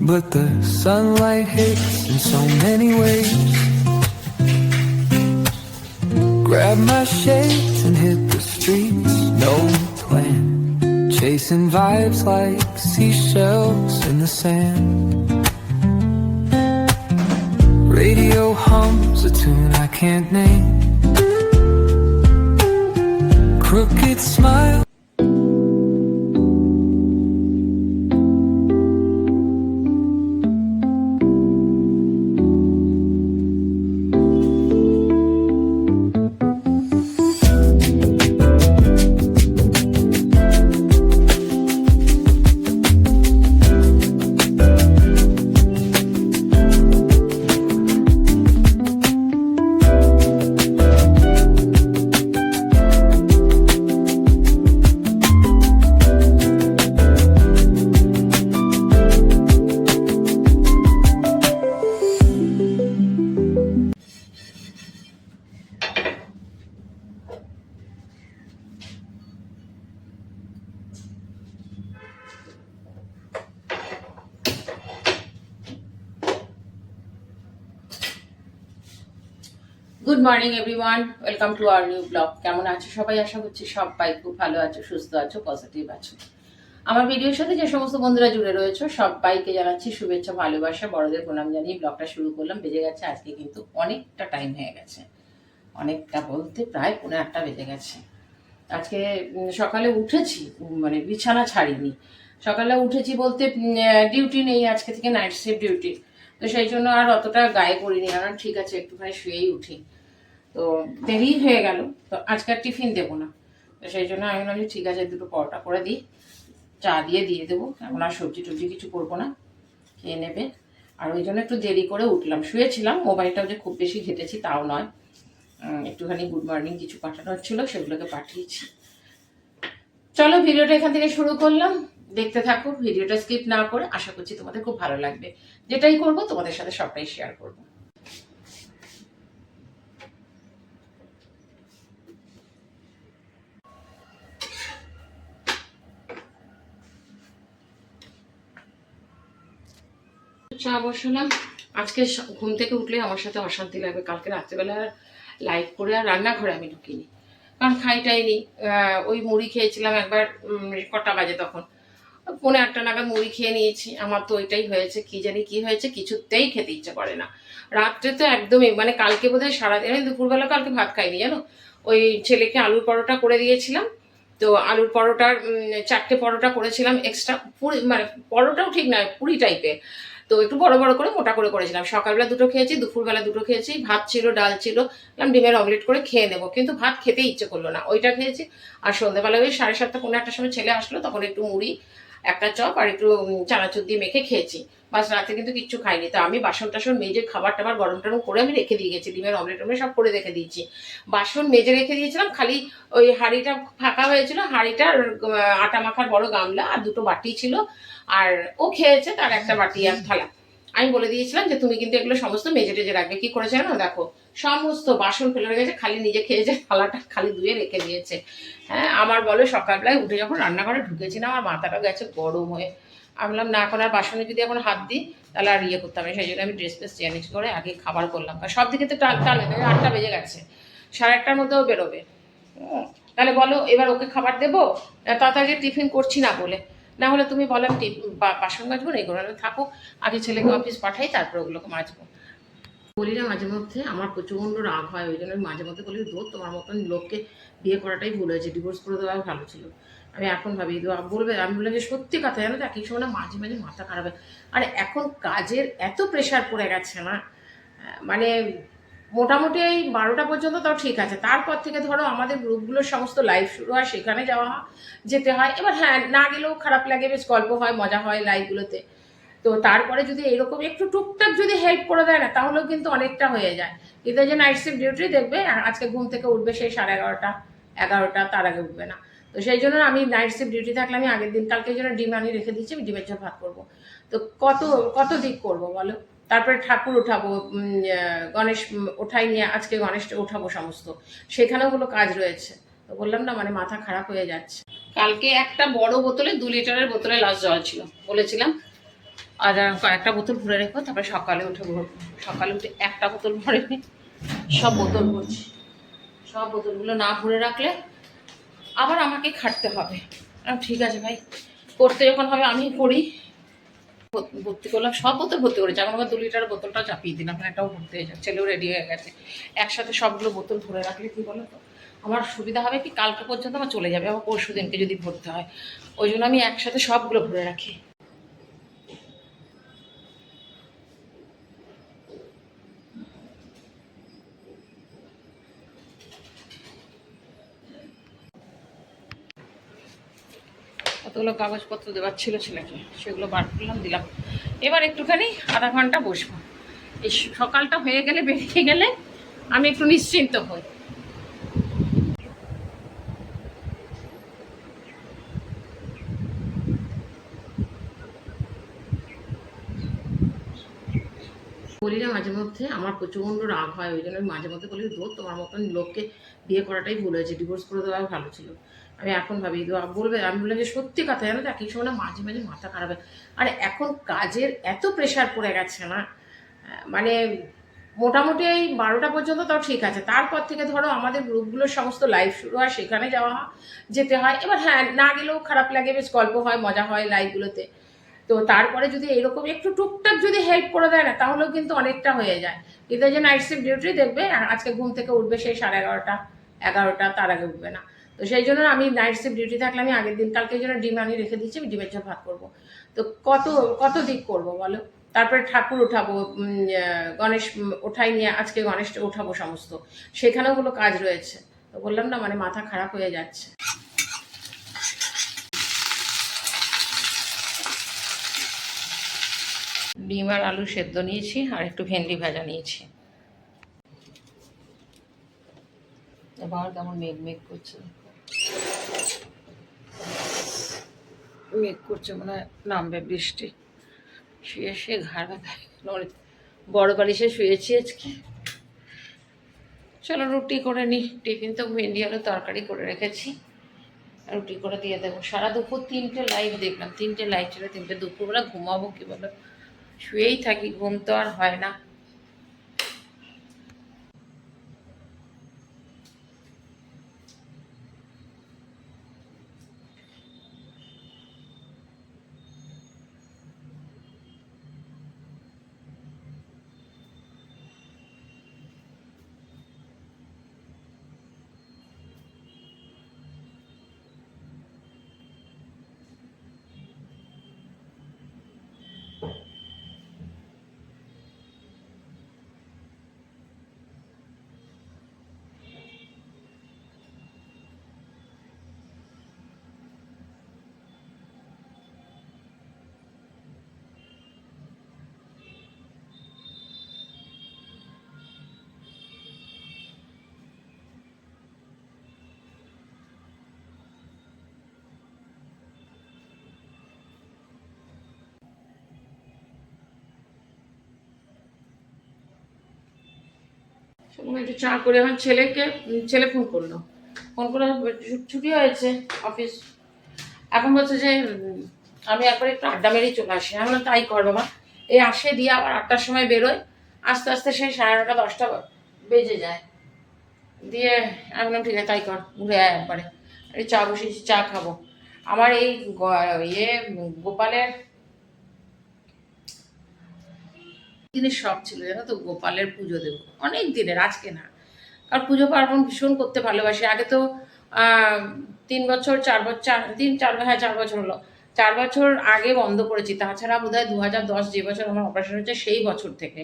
but the sunlight hits in so many ways. Grab my shades and hit the streets, no plan. Chasing vibes like seashells in the sand. Radio hums a tune I can't name. Crooked smile. Good morning everyone, welcome to our new blog. কেমন আছো সবাই? আশা করছি সবাই খুব ভালো আছো, সুস্থ আছো, পজিটিভ আছো। আমার ভিডিওর সাথে যে সমস্ত বন্ধুরা জুড়ে রয়েছে সবাইকে জানাচ্ছি শুভেচ্ছা, ভালোবাসা, বড়দের প্রণাম জানিয়ে ব্লগটা শুরু করলাম। বেজে গেছে আজকে কিন্তু অনেকটা টাইম হয়ে গেছে, অনেকটা বলতে প্রায় 8:30 বেজে গেছে। আজকে সকালে উঠেছি, মানে বিছানা ছাড়িনি। সকালে উঠেছি বলতে ডিউটি নেই আজকে থেকে, নাইট শিফট ডিউটি, তো সেই জন্য আর অতটা গায়ে পড়িনি। আর ঠিক আছে একটুখানি শুয়েই উঠি, তো দেরি হয়ে গেল। তো আজকে আর টিফিন দেবো না, তো সেই জন্য আমি ভাবছি ঠিক আছে দুটো পরোটা করে দিই, চা দিয়ে দেবো। এখন আর সবজি টবজি কিছু করবো না, খেয়ে নেবে। আর ওই জন্য একটু দেরি করে উঠলাম, শুয়েছিলাম। মোবাইলটাও যে খুব বেশি ঘেটেছি তাও নয়, একটুখানি গুড মর্নিং কিছু পাঠানো হচ্ছিলো, সেগুলোকে পাঠিয়েছি। চলো ভিডিওটা এখান থেকে শুরু করলাম, দেখতে থাকো, ভিডিওটা স্কিপ না করে। আশা করছি তোমাদের খুব ভালো লাগবে। যেটাই করবো তোমাদের সাথে সবটাই শেয়ার করবো। চা বসালাম। আজকে ঘুম থেকে উঠলে আমার সাথে অশান্তি লাগবে। কালকে রাত্রেবেলা লাইট করে আর রান্নাঘরে আমি ঢুকিনি, কারণ খাইটাইনি। ওই মুড়ি খেয়েছিলাম একবার, কটা বাজে তখন 8:30 নাগাদ মুড়ি খেয়ে নিয়েছি। আমার তো ওইটাই হয়েছে, কি জানি কি হয়েছে, কিছুতেই খেতে ইচ্ছে করে না। রাত্রে তো একদমই, মানে কালকে বোধহয় সারাদিন, আমি দুপুরবেলা কালকে ভাত খাইনি জানো। ওই ছেলেকে আলুর পরোটা করে দিয়েছিলাম, তো আলুর পরোটার 4টে পরোটা করেছিলাম এক্সট্রা, পুরি মানে পরোটাও ঠিক নয়, পুরি টাইপের। তো একটু বড় বড় করে মোটা করে করেছিলাম। সকালবেলা দুটো খেয়েছি, দুপুরবেলা দুটো খেয়েছি, ভাত ছিল, ডাল ছিল, ডিমের অমলেট করে খেয়ে নেবো, কিন্তু ভাত খেতে ইচ্ছে করলো না, ওইটা খেয়েছি। আর সন্ধ্যাবেলা ওই 7:30 8টার সময় ছেলে আসলো, তখন একটু মুড়ি, একটা চপ আর একটু চানাচুর দিয়ে মেখে খেয়েছি, বাস। রাতে কিন্তু কিচ্ছু খাইনি। তো আমি বাসন টাসন মেজে খাবার টাবার গরম টরম করে আমি রেখে দিয়ে গেছি, ডিমের অমলেট টমলেট সব করে রেখে দিয়েছি। বাসন মেজে রেখে দিয়েছিলাম, খালি ওই হাঁড়িটা ফাঁকা হয়েছিল, হাঁড়িটার আটা মাখার বড় গামলা আর দুটো বাটি ছিল, আর ও খেয়েছে তার একটা বাটি আর থালা। আমি বলে দিয়েছিলাম যে তুমি কিন্তু এগুলো সমস্ত মেজে টেজে রাখবে। কি করেছে না দেখো, সমস্ত বাসন ফেলে গেছে, খালি নিজে খেয়েছে, থালাটা খালি ধুয়ে রেখে দিয়েছে। হ্যাঁ, আমার বলো সকালবেলায় উঠে যখন রান্নাঘরে ঢুকেছি না, আমার মাথাটা গেছে গরম হয়ে। আমি বললাম না, এখন আর বাসনে যদি এখন হাত দিই তাহলে আর করতে হবে। সেই জন্য আমি ড্রেস ফ্রেস চেঞ্জ করে আগে খাবার করলাম। সব দিকে তো টাল 8টা বেজে গেছে, 8:30টার মধ্যেও বেরোবে। তাহলে বলো এবার ওকে খাবার দেবো, তাড়াতাড়ি টিফিন করছি না বলে। না হলে তুমি বলো আমি বাসন মাজবো না, এগুলো থাকো, আগে ছেলেকে অফিস পাঠাই, তারপরে ওগুলোকে মাজবো। বলি না মাঝে মধ্যে আমার প্রচণ্ড রাগ হয়, ওই জন্য মাঝে মধ্যে বলি দূর, তোমার মতন লোককে বিয়ে করাটাই ভুল হয়েছে, ডিভোর্স করে দেওয়া ভালো ছিল। আমি এখন ভাবি বলবে, আমি বললাম যে সত্যি কথা জানো তো, একই সময় না মাঝে মাঝে মাথা খারাপ হয়। আর এখন কাজের এত প্রেশার পড়ে গেছে না, মানে মোটামুটি এই 12টা পর্যন্ত তাও ঠিক আছে, তারপর থেকে ধরো আমাদের গ্রুপগুলোর সমস্ত লাইভ শুরু হয়, সেখানে যাওয়া যেতে হয়। এবার হ্যাঁ, না গেলেও খারাপ লাগে, বেশ গল্প হয়, মজা হয় লাইভগুলোতে। তো তারপরে যদি এরকম একটু টুকটাক যদি হেল্প করে দেয় না, তাহলেও কিন্তু অনেকটা হয়ে যায়। কিন্তু যে নাইট শিফট ডিউটি দেখবে, আজকে ঘুম থেকে উঠবে সেই 11:30 11টা, তার আগে উঠবে না। তো সেই জন্য আমি নাইট শিফট ডিউটি থাকলে আমি আগের দিন কালকে জন্য ডিম আনি রেখে দিচ্ছি, আমি ডিমের ঝোল ভাত করবো। তো কত কত দিক করবো বলো। তারপরে ঠাকুর ওঠাবো, গণেশ ওঠাই নিয়ে, আজকে গণেশটা ওঠাবো সমস্ত, সেখানেও হলো কাজ রয়েছে। তো বললাম না, মানে মাথা খারাপ হয়ে যাচ্ছে। কালকে একটা বড় বোতলে 2 লিটারের বোতলে লাস্ট জল ছিল, বলেছিলাম আর কয়েকটা বোতল ভরে রেখো, তারপরে সকালে উঠে একটা বোতল ভরে নি, সব বোতল ভরছি। সব বোতলগুলো না ভরে রাখলে আবার আমাকে খাটতে হবে। ঠিক আছে ভাই, করতে যখন হবে আমি করি। ভর্তি করলাম, সব বোতল ভর্তি করেছি। এখন আবার 2 লিটার বোতলটা চাপিয়ে দিলাম, একটাও ভর্তি হয়ে যাচ্ছে। ছেলেও রেডি হয়ে গেছে। একসাথে সবগুলো বোতল ভরে রাখলে কি বলো তো, আমার সুবিধা হবে কি, কালকে পর্যন্ত আমার চলে যাবে, আবার পরশু দিনকে যদি ভরতে হয়। ওই জন্য আমি একসাথে সবগুলো ভরে রাখি। কতগুলো কাগজপত্র দেওয়ার ছিল ছেলেকে, সেগুলো বার করলাম, দিলাম। এবার একটুখানি আধা ঘন্টা বসবো। এই সকালটা হয়ে গেলে, বেরিয়ে গেলে আমি একটু নিশ্চিন্ত হই। বলি না, মাঝে মধ্যে আমার প্রচণ্ড রাগ হয়, ওই জন্য আমি মাঝে মধ্যে বলি, ধর তোমার মতন লোককে বিয়ে করাটাই ভুল হয়েছে, ডিভোর্স করে দেওয়া ভালো ছিল। আমি এখন ভাবি, বলবে, আমি বললাম যে সত্যি কথা, জানো তো, একই সময় না মাঝে মাঝে মাথা খারাপ হয়। আর এখন কাজের এত প্রেশার পড়ে গেছে না, মানে মোটামুটি এই 12টা পর্যন্ত তাও ঠিক আছে, তারপর থেকে ধরো আমাদের গ্রুপগুলোর সমস্ত লাইভ শুরু হয়, সেখানে যেতে হয়। এবার হ্যাঁ, না গেলেও খারাপ লাগে, বেশ গল্প হয়, মজা হয় লাইভগুলোতে। তো তারপরে যদি এরকম একটু টুকটাক যদি হেল্প করে দেয় না, তাহলেও কিন্তু অনেকটা হয়ে যায়। কিন্তু এই যে নাইট শিফট ডিউটি দেখবে, আজকে ঘুম থেকে উঠবে সেই 11:30 তার আগে উঠবে না। তো সেই জন্য আমি নাইট শিফট ডিউটি থাকলে আমি আগের দিন কালকে জন্য ডিম আনি রেখে দিচ্ছি, আমি ডিমের ঝোল ভাত করবো। তো কত কত দিক করবো বলো। তারপরে ঠাকুর উঠাবো, গণেশ ওঠাই নিয়ে, আজকে গণেশটা উঠাবো সমস্ত, সেখানেও গুলো কাজ রয়েছে। তো বললাম না, মানে মাথা খারাপ হয়ে যাচ্ছে। ডিম আর আলু সেদ্ধ নিয়েছি, আর একটু ভেন্ডি ভাজা নিয়েছি। এবার কেমন মেঘ করছে, মেঘ করছে, মানে নামবে বৃষ্টি। শুয়ে ঘাড় ব্যথা, বড় বালিশে শুয়েছি আজকে। চলো রুটি করে নিই, টিফিন তো ভেন্ডি আলু তরকারি করে রেখেছি, রুটি করে দিয়ে দেবো। সারা দুপুর 3টে লাইভ দেখলাম, 3টে লাইভ ছিল, 3টে। দুপুরবেলা ঘুমাবো কি বলো, শুয়েই থাকি, ঘুম তো আর হয় না। একটু চা করে, আমার ছেলে ফোন করলো, ফোন করে ছুটি হয়েছে অফিস। এখন বলছে যে আমি একবার একটু আড্ডা মেরেই চলে আসি। আমি বললাম তাই কর বাবা। এই আসে দিয়ে আবার 8টার সময় বেরোয়, আস্তে আস্তে সেই 9:30 10টা বেজে যায়। দিয়ে আমি বললাম ঠিক আছে তাই কর, ঘুরে আয় একবারে। এই চা বসিয়েছি, চা খাবো। আমার এই গোপালের দিনের শখ ছিল, জানো তো, গোপালের পুজো দেবো অনেক দিনের, আজকে না। আর পুজো পার্বণ ভীষণ করতে ভালোবাসি। আগে তো 3 বছর 4 বছর, 4 বছর হলো, 4 বছর আগে বন্ধ করেছি। তাছাড়া বোধহয় 2010 যে বছর আমার অপারেশন হচ্ছে, সেই বছর থেকে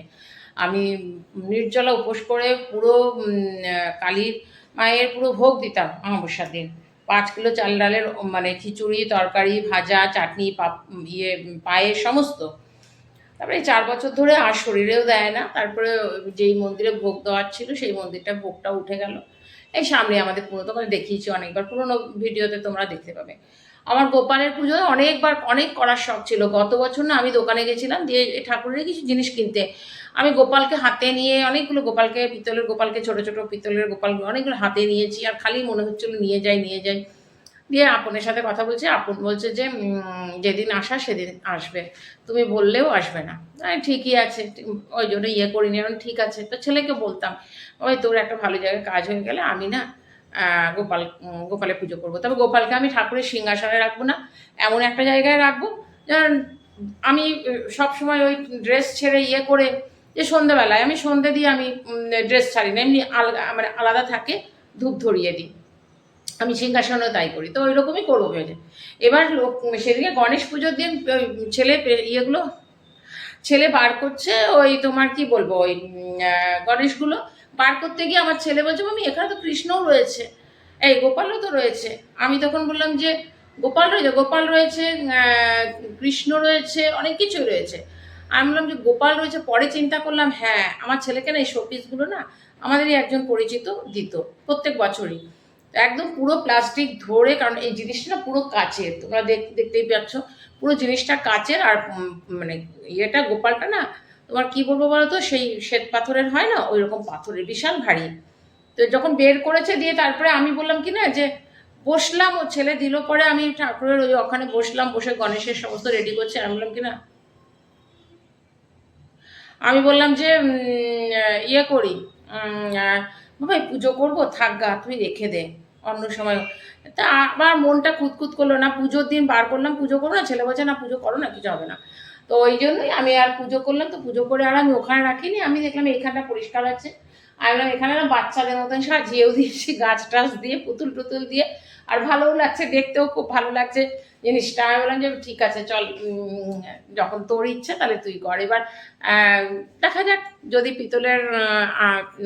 আমি নির্জলা উপোস করে পুরো কালীর মায়ের পুরো ভোগ দিতাম অমাবস্যার দিন। 5 কিলো চাল ডালের, মানে খিচুড়ি, তরকারি, ভাজা, চাটনি, পায়েস সমস্ত। তারপরে 4 বছর ধরে আর শরীরেও দেয় না। তারপরে যেই মন্দিরে ভোগ দেওয়ার ছিল, সেই ভোগটা উঠে গেল। এই সামনে আমাদের পুরো, তোমাদের দেখিয়েছি অনেকবার, পুরোনো ভিডিওতে তোমরা দেখতে পাবে। আমার গোপালের পুজো অনেক করার শখ ছিল। গত বছর না আমি দোকানে গেছিলাম, দিয়ে ঠাকুরের কিছু জিনিস কিনতে। আমি গোপালকে হাতে নিয়ে, অনেকগুলো গোপালকে, পিতলের গোপালকে, ছোট ছোট পিতলের গোপাল অনেকগুলো হাতে নিয়েছি, আর খালি মনে হচ্ছিল নিয়ে যাই। দিয়ে আপনের সাথে কথা বলছে, আপন বলছে যে যেদিন আসা সেদিন আসবে, তুমি বললেও আসবে না। ঠিকই আছে, ওই জন্য ইয়ে করিনি, এখন ঠিক আছে। তো ছেলেকে বলতাম, ওই তোর একটা ভালো জায়গায় কাজ হয়ে গেলে আমি না গোপালে পুজো করবো, তবে গোপালকে আমি ঠাকুরের সিংহাসনে রাখবো না, এমন একটা জায়গায় রাখবো যেন আমি সবসময় ওই ড্রেস ছেড়ে ইয়ে করে, যে সন্ধ্যেবেলায় আমি সন্ধ্যে দিয়ে আমি ড্রেস ছাড়ি না, এমনি আলাদা মানে আলাদা থাকে, ধূপ ধরিয়ে দিই, আমি সিংহাসনেও তাই করি। তো ওই রকমই করবো ভেবে। এবার সেদিকে গণেশ পুজোর দিন ছেলে ইয়েগুলো ছেলে বার করছে, ওই তোমার কি বলবো ওই গণেশগুলো বার করতে গিয়ে আমার ছেলে বলছে মামি এখানে তো কৃষ্ণও রয়েছে, এই গোপালও তো রয়েছে। আমি তখন বললাম যে গোপাল রয়েছে, কৃষ্ণ রয়েছে, অনেক কিছুই রয়েছে। আমি বললাম যে গোপাল রয়েছে, পরে চিন্তা করলাম হ্যাঁ আমার ছেলেকে না এই শোপিসগুলো না আমাদেরই একজন পরিচিত দিত প্রত্যেক বছরই, একদম পুরো প্লাস্টিক ধরে, কারণ এই জিনিসটা না পুরো কাচের, তোমরা দেখতেই পাচ্ছ পুরো জিনিসটা কাচের। আর মানে ইয়েটা গোপালটা না তোমার কি বলবো বলো তো, সেই শ্বেত পাথরের হয় না, ওই রকম পাথরের, বিশাল ভারী। তো যখন বের করেছে দিয়ে তারপরে আমি বললাম কি না যে বসলাম, ও ছেলে দিল, পরে আমি ঠাকুরের ওই ওখানে বসলাম, বসে গণেশের সমস্ত রেডি করছে। আমি বললাম কি না, আমি বললাম যে ইয়ে করি, ভাই পুজো করবো, থাক গা তুই রেখে দে অন্য সময়। তা আমার মনটা খুঁতখুত করলো না, পুজোর দিন বার করলাম পুজো করবো না, ছেলে বলছে না পুজো করো না, কিছু হবে না। তো ওই জন্যই আমি আর পুজো করলাম। তো পুজো করে আর আমি ওখানে রাখিনি, আমি দেখলাম এইখানটা পরিষ্কার আছে, আমি বললাম এখানে না বাচ্চাদের মতন সাজিয়েও দিয়েছি, গাছ টাছ দিয়ে, পুতুল টুতুল দিয়ে, আর ভালোও লাগছে, দেখতেও খুব ভালো লাগছে জিনিসটা। আমি বললাম যে ঠিক আছে চল, যখন তোর ইচ্ছে তাহলে তুই কর। এবার দেখা যাক, যদি পিতলের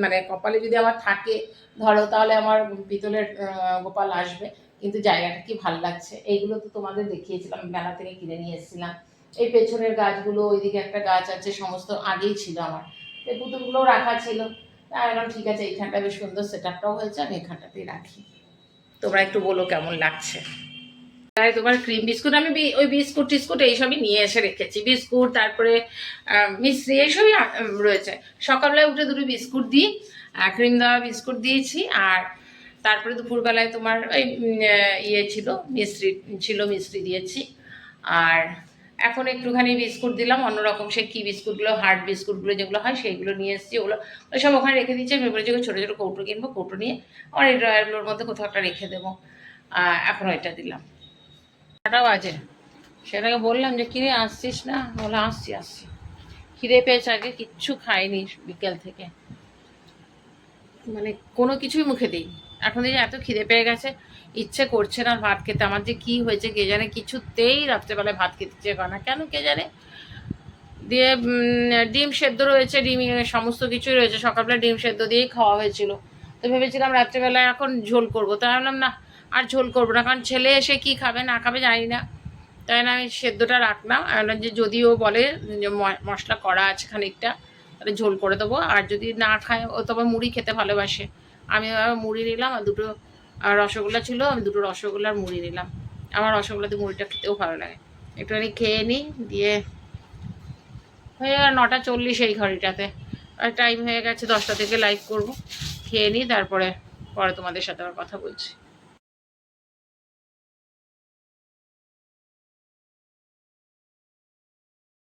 মানে কপালে যদি আমার থাকে ধরো, তাহলে আমার পিতলের গোপাল আসবে। কিন্তু জায়গাটা কি ভালো লাগছে, এইগুলো তো তোমাদের দেখিয়েছিলাম, মেলা থেকে কিনে নিয়ে এসেছিলাম। এই পেছনের গাছগুলো, ওইদিকে একটা গাছ আছে, সমস্ত আগেই ছিল আমার, এই পুতুলগুলোও রাখা ছিল। তাই বললাম ঠিক আছে, এইখানটা বেশ সুন্দর সেট আপটাও হয়েছে, আমি এখানটাতেই রাখি। তোমরা একটু বলো কেমন লাগছে। তাই তোমার ক্রিম বিস্কুট, আমি ওই বিস্কুট টিস্কুট এইসবই নিয়ে এসে রেখেছি, বিস্কুট তারপরে মিশ্রি এইসবই রয়েছে। সকালবেলায় উঠে দুটো বিস্কুট দিই, ক্রিম দেওয়া বিস্কুট দিয়েছি। আর তারপরে দুপুরবেলায় তোমার ওই ইয়ে ছিল, মিশ্রি দিয়েছি। আর এখন একটুখানি বিস্কুট দিলাম অন্যরকম, সে কী বিস্কুটগুলো, হার্ড বিস্কুটগুলো যেগুলো হয় সেইগুলো নিয়ে এসেছি, ওগুলো ওই সব ওখানে রেখে দিচ্ছি। আমি বলেছি ছোটো ছোটো কৌটো কিনবো, কৌটো নিয়ে আমার এই ড্রয়ারগুলোর মধ্যে কোথাও একটা রেখে দেবো। এখন ওইটা দিলাম। কটা বাজে সেটাকে বললাম যে কিরে আসছিস না, বলে আসছি। খিদে পেয়েছে, আগে কিচ্ছু খাইনি বিকেল থেকে, মানে কোনো কিছুই মুখে দিইনি। এখন যে এত খিদে পেয়ে গেছে, ইচ্ছে করছে না ভাত খেতে। আমার যে কি হয়েছে কে জানে, কিছুতেই রাত্রেবেলায় ভাত খেতে ইচ্ছে করে না, কেন কে জানে। দিয়ে ডিম সেদ্ধ রয়েছে, ডিম সমস্ত কিছুই রয়েছে, সকালবেলা ডিম সেদ্ধ দিয়েই খাওয়া হয়েছিল। তো ভেবেছিলাম রাত্রেবেলায় এখন ঝোল করবো, তাই ভাবলাম না আর ঝোল করবো না, কারণ ছেলে এসে কি খাবে না খাবে জানি না। তাই না আমি সেদ্ধটা রাখলাম, যে যদিও বলে যে মশলা করা আছে খানিকটা, তাহলে ঝোল করে দেবো। আর যদি না খায়, ও তো আবার মুড়ি খেতে ভালোবাসে, আমি মুড়ি নিলাম। আর দুটো রসগোল্লা ছিল, আমি দুটো রসগোল্লার মুড়ি নিলাম। আমার রসগোল্লাতে মুড়িটা খেতেও ভালো লাগে। একটুখানি খেয়ে নিই, দিয়ে হয়ে গেল 9:40 এই ঘড়িটাতে। আর টাইম হয়ে গেছে 10টা থেকে লাইভ করব। খেয়ে নিই, তারপরে তোমাদের সাথে আবার কথা বলছি।